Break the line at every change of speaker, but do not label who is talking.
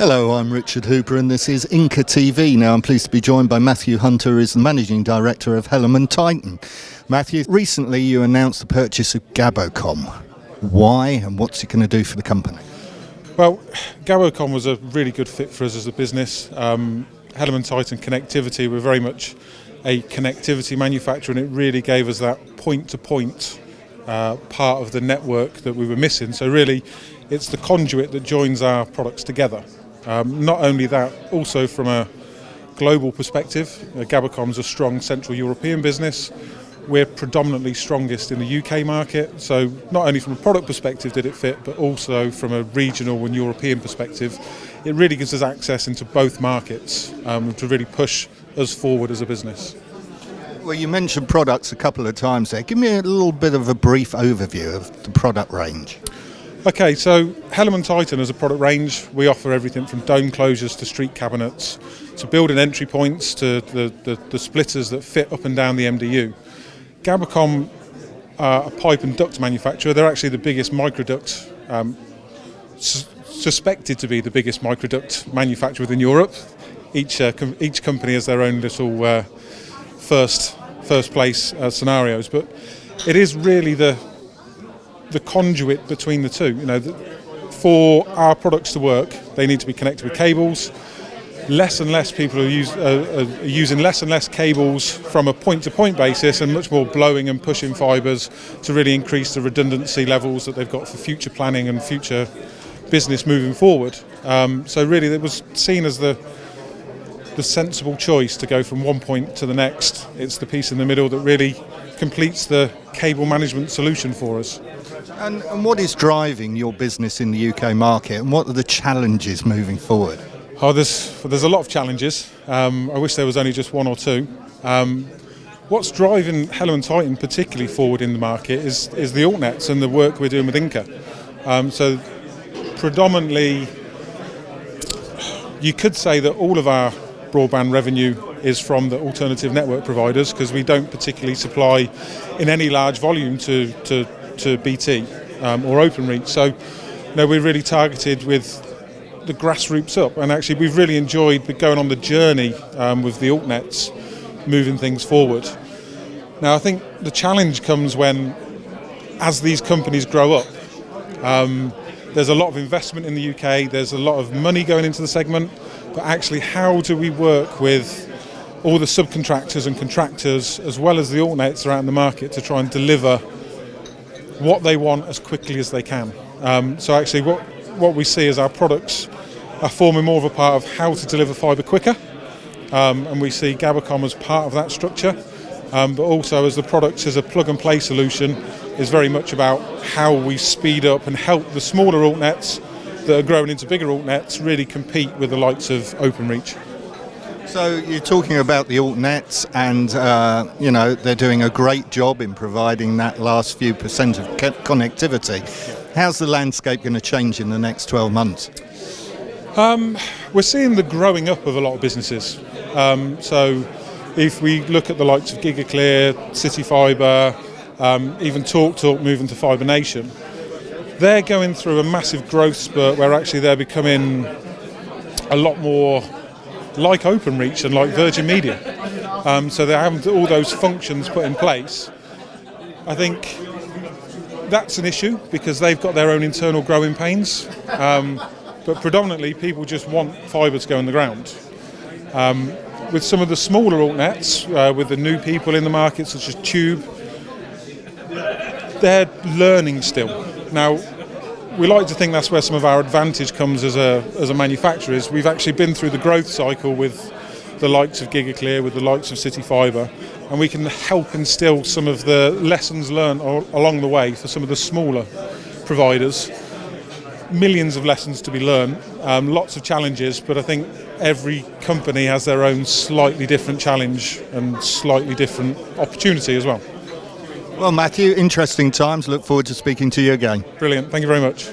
Hello, I'm Richard Hooper and this is INCA TV. Now I'm pleased to be joined by Matthew Hunter, who is the Managing Director of HellermannTyton. Matthew, recently you announced the purchase of Gabocom. Why and what's it going to do for the company?
Well, Gabocom was a really good fit for us as a business. HellermannTyton Connectivity, we're very much a connectivity manufacturer, and it really gave us that point-to-point part of the network that we were missing. So really, it's the conduit that joins our products together. Not only that, also from a global perspective, Gabocom's a strong Central European business. We're predominantly strongest in the UK market, so not only from a product perspective did it fit, but also from a regional and European perspective. It really gives us access into both markets to really push us forward as a business.
Well, you mentioned products a couple of times there. Give me a little bit of a brief overview of the product range.
Okay, so HellermannTyton as a product range, we offer everything from dome closures to street cabinets, to built-in entry points, to the splitters that fit up and down the MDU. Gabocom are a pipe and duct manufacturer. They're actually the biggest microduct, suspected to be the biggest microduct manufacturer within Europe. Each company has their own little first place scenarios, but it is really the conduit between the two. You know, for our products to work, they need to be connected with cables. Less and less people are using less and less cables from a point-to-point basis, and much more blowing and pushing fibres to really increase the redundancy levels that they've got for future planning and future business moving forward. So really, it was seen as the sensible choice to go from one point to the next. It's the piece in the middle that really completes the cable management solution for us.
And what is driving your business in the UK market, and what are the challenges moving forward?
Oh, there's a lot of challenges. I wish there was only just one or two. What's driving HellermannTyton particularly forward in the market is the altnets and the work we're doing with INCA. So predominantly, you could say that all of our broadband revenue is from the alternative network providers, because we don't particularly supply in any large volume to BT or Openreach. So we're really targeted with the grassroots up, and actually we've really enjoyed going on the journey with the altnets, moving things forward. Now I think the challenge comes when, as these companies grow up, there's a lot of investment in the UK, there's a lot of money going into the segment, but actually how do we work with all the subcontractors and contractors as well as the altnets around the market to try and deliver what they want as quickly as they can. So actually what we see is our products are forming more of a part of how to deliver fibre quicker, and we see Gabocom as part of that structure, but also as the products as a plug and play solution is very much about how we speed up and help the smaller altnets that are growing into bigger altnets really compete with the likes of Openreach.
So you're talking about the altnets, and they're doing a great job in providing that last few percent of connectivity. How's the landscape going to change in the next 12 months?
We're seeing the growing up of a lot of businesses. So if we look at the likes of GigaClear, City Fibre, even TalkTalk moving to Fibre Nation, they're going through a massive growth spurt where actually they're becoming a lot more like Openreach and like Virgin Media. So they're having all those functions put in place. I think that's an issue because they've got their own internal growing pains. But predominantly people just want fibre to go in the ground. With some of the smaller altnets, with the new people in the market such as Tube, they're learning still. Now, we like to think that's where some of our advantage comes as a manufacturer, is we've actually been through the growth cycle with the likes of GigaClear, with the likes of City Fibre, and we can help instill some of the lessons learned along the way for some of the smaller providers. Millions of lessons to be learned, lots of challenges, but I think every company has their own slightly different challenge and slightly different opportunity as well.
Well, Matthew, interesting times. Look forward to speaking to you again.
Brilliant. Thank you very much.